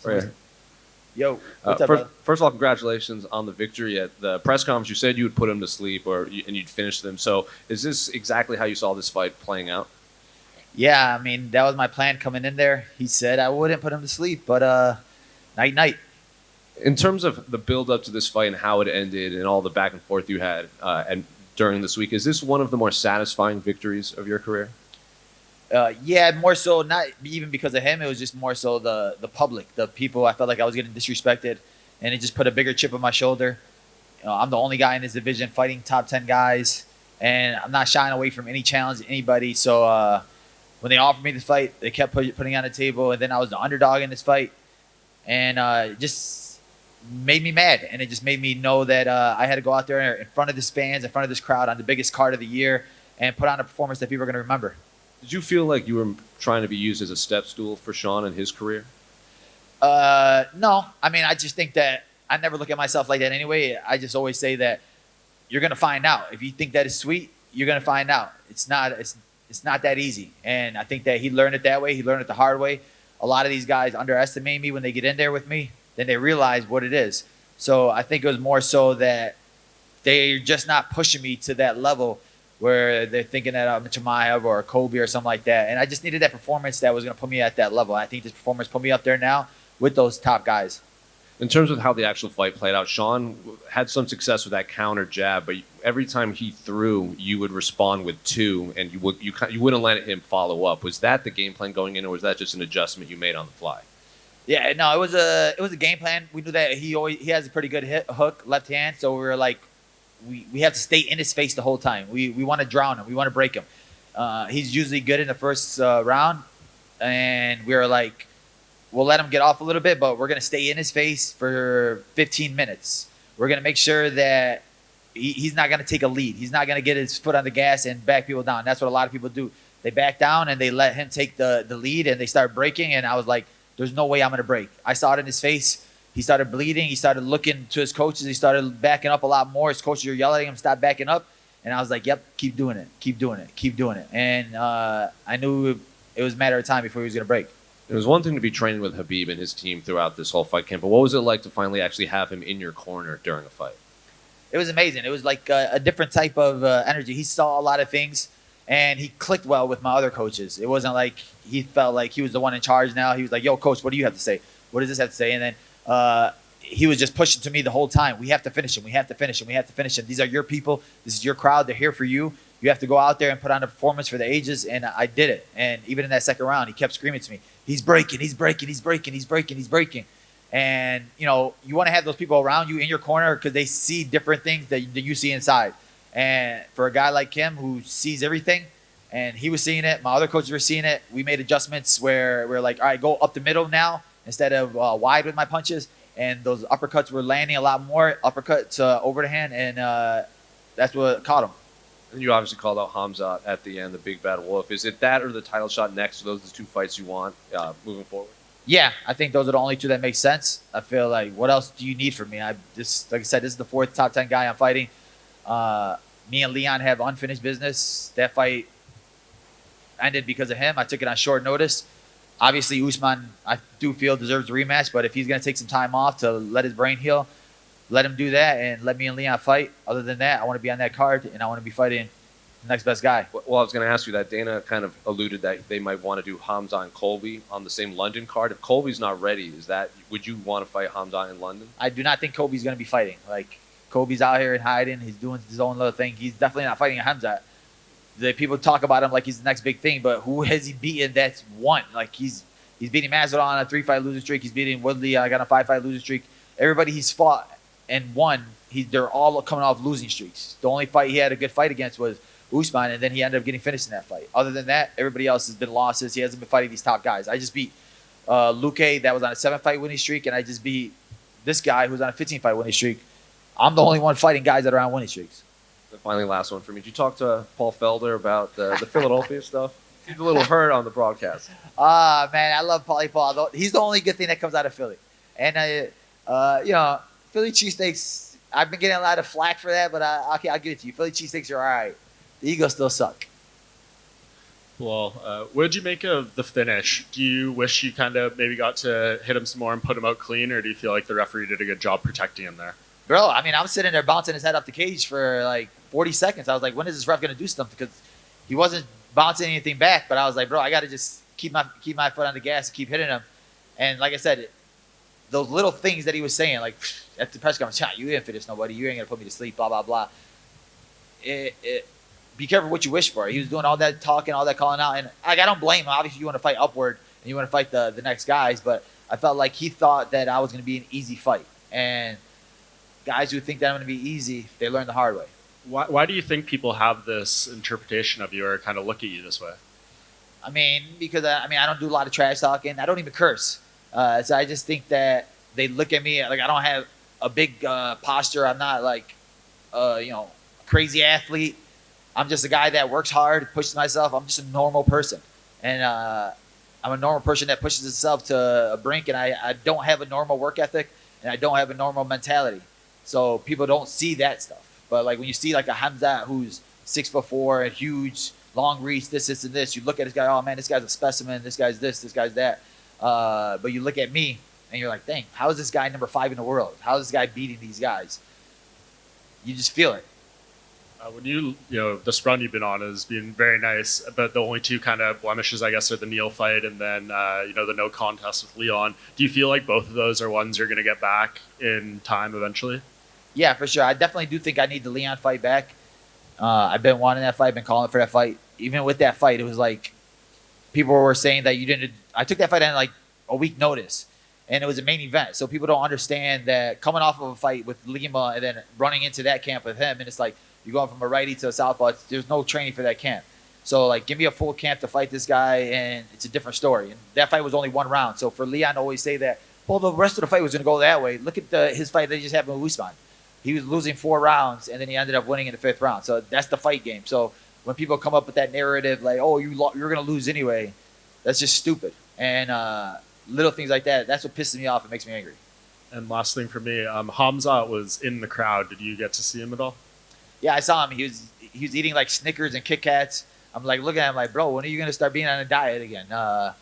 Right. Yo, what's up, brother? First of all, congratulations on the victory at the press conference. You said you would put him to sleep, and you'd finish them. So, is this exactly how you saw this fight playing out? Yeah, I mean, that was my plan coming in there. He said I wouldn't put him to sleep, but night night. In terms of the build up to this fight and how it ended, and all the back and forth you had, and during this week, is this one of the more satisfying victories of your career? Yeah, more so not even because of him. It was just more so the public, the people. I felt like I was getting disrespected, and it just put a bigger chip on my shoulder. I'm the only guy in this division fighting top 10 guys, and I'm not shying away from any challenge, anybody. So when they offered me this fight, they kept putting it on the table, and then I was the underdog in this fight, and it just made me mad, and it just made me know that I had to go out there in front of this fans, in front of this crowd, on the biggest card of the year, and put on a performance that people are going to remember. Did you feel like you were trying to be used as a step stool for Sean in his career? No. I mean, I just think that I never look at myself like that anyway. I just always say that you're gonna find out. If you think that is sweet, you're gonna find out. It's not that easy. And I think that he learned it that way. He learned it the hard way. A lot of these guys underestimate me when they get in there with me. Then they realize what it is. So I think it was more so that they're just not pushing me to that level where they're thinking that I'm a Chimaev or a Kobe or something like that. And I just needed that performance that was going to put me at that level. I think this performance put me up there now with those top guys. In terms of how the actual fight played out, Sean had some success with that counter jab, but every time he threw, you would respond with two, and you wouldn't let him follow up. Was that the game plan going in, or was that just an adjustment you made on the fly? Yeah, no, it was a game plan. We knew that he has a pretty good hook, left hand, so we were like, we have to stay in his face the whole time. We want to drown him. We want to break him. He's usually good in the first round, and we were like, we'll let him get off a little bit, but we're going to stay in his face for 15 minutes. We're going to make sure that he's not going to take a lead. He's not going to get his foot on the gas and back people down. That's what a lot of people do. They back down and they let him take the lead, and they start breaking, and I was like, there's no way I'm going to break. I saw it in his face. He started bleeding. He started looking to his coaches. He started backing up a lot more. His coaches were yelling at him, stop backing up. And I was like, yep, keep doing it. Keep doing it. Keep doing it. And I knew it was a matter of time before he was going to break. It was one thing to be training with Khabib and his team throughout this whole fight camp, but what was it like to finally actually have him in your corner during a fight? It was amazing. It was like a different type of energy. He saw a lot of things, and he clicked well with my other coaches. It wasn't like he felt like he was the one in charge now. He was like, yo, coach, what do you have to say? What does this have to say? And then he was just pushing to me the whole time. We have to finish him. We have to finish him. We have to finish him. These are your people. This is your crowd. They're here for you. You have to go out there and put on a performance for the ages. And I did it. And even in that second round, he kept screaming to me, he's breaking, he's breaking, he's breaking, he's breaking, he's breaking. And, you know, you want to have those people around you in your corner because they see different things that you see inside. And for a guy like him who sees everything, and he was seeing it, my other coaches were seeing it, we made adjustments where we're like, all right, go up the middle now instead of wide with my punches. And those uppercuts were landing a lot more, uppercuts over the hand, and that's what caught him. And you obviously called out Khamzat at the end, the big bad wolf. Is it that or the title shot next? Are those the two fights you want moving forward? Yeah, I think those are the only two that make sense. I feel like, what else do you need from me? Like I said, this is the fourth top 10 guy I'm fighting. Me and Leon have unfinished business. That fight ended because of him. I took it on short notice. Obviously, Usman, I do feel, deserves a rematch, but if he's going to take some time off to let his brain heal, let him do that and let me and Leon fight. Other than that, I want to be on that card, and I want to be fighting the next best guy. Well, I was going to ask you that. Dana kind of alluded that they might want to do Khamzat and Colby on the same London card. If Colby's not ready, would you want to fight Khamzat in London? I do not think Colby's going to be fighting. Like, Colby's out here and hiding. He's doing his own little thing. He's definitely not fighting Khamzat. The people talk about him like he's the next big thing, but who has he beaten that's won? Like, he's beating Masvidal on a 3-fight losing streak. He's beating Woodley on a 5-fight losing streak. Everybody he's fought and won, they're all coming off losing streaks. The only fight he had a good fight against was Usman, and then he ended up getting finished in that fight. Other than that, everybody else has been losses. He hasn't been fighting these top guys. I just beat Luque, that was on a 7-fight winning streak, and I just beat this guy who's on a 15-fight winning streak. I'm the only one fighting guys that are on winning streaks. Finally, last one for me. Did you talk to Paul Felder about the Philadelphia stuff? He's a little hurt on the broadcast. Man, I love Paulie Paul. He's the only good thing that comes out of Philly. And, you know, Philly cheesesteaks, I've been getting a lot of flack for that, but I'll give it to you. Philly cheesesteaks are all right. The Eagles still suck. Well, what did you make of the finish? Do you wish you kind of maybe got to hit him some more and put him out clean, or do you feel like the referee did a good job protecting him there? Bro, I mean, I'm sitting there bouncing his head up the cage for like 40 seconds. I was like, when is this ref going to do something? Because he wasn't bouncing anything back. But I was like, bro, I got to just keep my foot on the gas and keep hitting him. And like I said, those little things that he was saying, like at the press conference, you didn't finish nobody. You ain't going to put me to sleep, blah, blah, blah. Be careful what you wish for. He was doing all that talking, all that calling out. And like, I don't blame him. Obviously, you want to fight upward and you want to fight the next guys. But I felt like he thought that I was going to be an easy fight. And guys who think that I'm going to be easy, they learn the hard way. Why do you think people have this interpretation of you or kind of look at you this way? I mean, because I don't do a lot of trash talking. I don't even curse. So I just think that they look at me like I don't have a big posture. I'm not like, crazy athlete. I'm just a guy that works hard, pushes myself. I'm just a normal person. And I'm a normal person that pushes himself to a brink. And I don't have a normal work ethic and I don't have a normal mentality. So people don't see that stuff. But like when you see like a Khamzat who's 6'4" and huge, long reach, this, and this, you look at this guy, oh man, this guy's a specimen, this guy's this guy's that. But you look at me and you're like, dang, how is this guy number 5 in the world? How is this guy beating these guys? You just feel it. When this run you've been on has been very nice, but the only two kind of blemishes, I guess, are the Neil fight and then, the no contest with Leon. Do you feel like both of those are ones you're going to get back in time eventually? Yeah, for sure. I definitely do think I need the Leon fight back. I've been wanting that fight, been calling for that fight. Even with that fight, it was like people were saying that you didn't. I took that fight on like a week notice, and it was a main event. So people don't understand that coming off of a fight with Lima and then running into that camp with him, and it's like you're going from a righty to a southpaw. There's no training for that camp. So like, give me a full camp to fight this guy, and it's a different story. And that fight was only 1 round. So for Leon to always say that, well, the rest of the fight was going to go that way. Look at his fight that he just had with Usman. He was losing 4 rounds, and then he ended up winning in the 5th round. So that's the fight game. So when people come up with that narrative, like, oh, you're going to lose anyway, that's just stupid. And little things like that, that's what pisses me off and makes me angry. And last thing for me, Khamzat was in the crowd. Did you get to see him at all? Yeah, I saw him. He was eating like Snickers and Kit Kats. I'm like looking at him like, bro, when are you going to start being on a diet again? I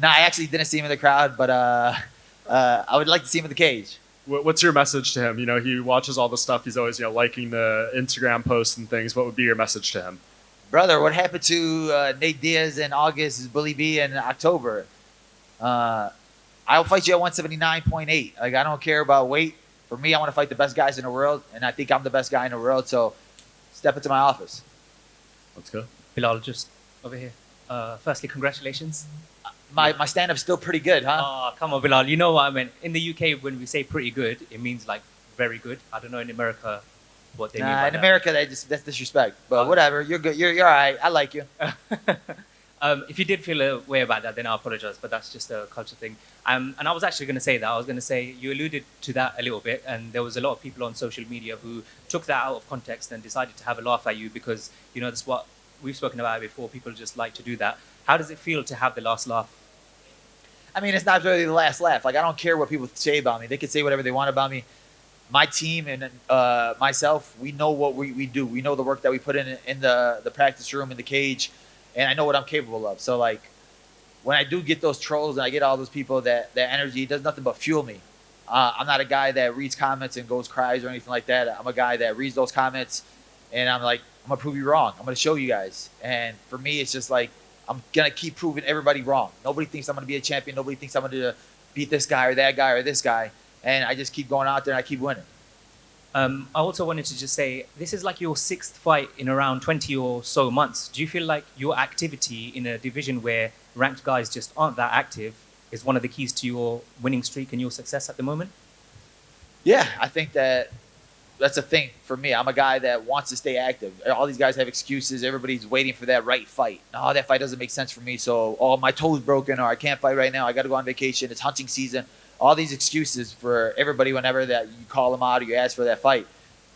actually didn't see him in the crowd, but I would like to see him in the cage. What's your message to him? He watches all the stuff. He's always, liking the Instagram posts and things. What would be your message to him? Brother, what happened to Nate Diaz in August is Bully B in October. I'll fight you at 179.8. Like, I don't care about weight. For me, I want to fight the best guys in the world, and I think I'm the best guy in the world. So step into my office. Let's go. Bilal, just over here. Firstly, congratulations. My stand-up's still pretty good, huh? Oh, come on, Bilal. You know what I mean? In the UK, when we say pretty good, it means like very good. I don't know in America what they mean by in that. America, that's disrespect. But whatever, you're good. You're all right. I like you. If you did feel a way about that, then I apologize. But that's just a culture thing. And I was actually going to say that. I was going to say you alluded to that a little bit, and there was a lot of people on social media who took that out of context and decided to have a laugh at you because that's what we've spoken about before. People just like to do that. How does it feel to have the last laugh? I mean, it's not really the last laugh. Like, I don't care what people say about me. They can say whatever they want about me. My team and myself, we know what we do. We know the work that we put in the practice room, in the cage, and I know what I'm capable of. So, like, when I do get those trolls and I get all those people, that energy does nothing but fuel me. I'm not a guy that reads comments and cries or anything like that. I'm a guy that reads those comments, and I'm like, I'm going to prove you wrong. I'm going to show you guys. And for me, it's just like, I'm going to keep proving everybody wrong. Nobody thinks I'm going to be a champion. Nobody thinks I'm going to beat this guy or that guy or this guy. And I just keep going out there and I keep winning. I also wanted to just say, this is like your 6th fight in around 20 or so months. Do you feel like your activity in a division where ranked guys just aren't that active is one of the keys to your winning streak and your success at the moment? Yeah, I think that's a thing for me. I'm a guy that wants to stay active. All these guys have excuses. Everybody's waiting for that right fight. No, that fight doesn't make sense for me. So, oh, my toe's broken, or I can't fight right now. I got to go on vacation. It's hunting season. All these excuses for everybody whenever that you call them out or you ask for that fight.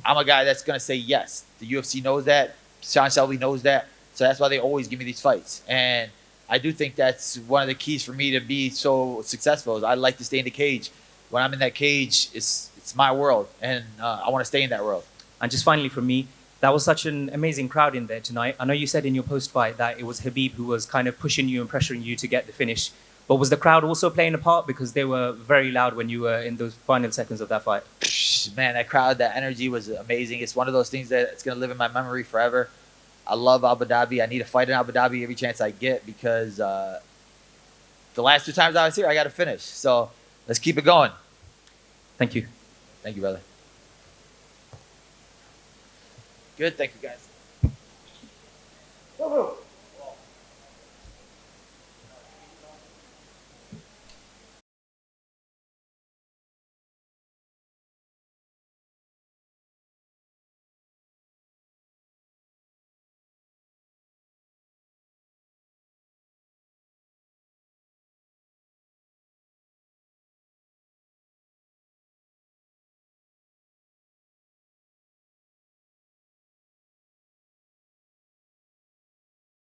I'm a guy that's going to say yes. The UFC knows that. Sean Shelby knows that. So that's why they always give me these fights. And I do think that's one of the keys for me to be so successful. Is I like to stay in the cage. When I'm in that cage, it's my world, and I want to stay in that world. And just finally from me, That was such an amazing crowd in there tonight. I know you said in your post-fight that it was Khabib who was kind of pushing you and pressuring you to get the finish. But was the crowd also playing a part? Because they were very loud when you were in those final seconds of that fight. Man, that crowd, that energy was amazing. It's one of those things that it's going to live in my memory forever. I love Abu Dhabi. I need to fight in Abu Dhabi every chance I get because the last 2 times I was here, I got to finish. So let's keep it going. Thank you. Thank you, brother. Good. Thank you, guys.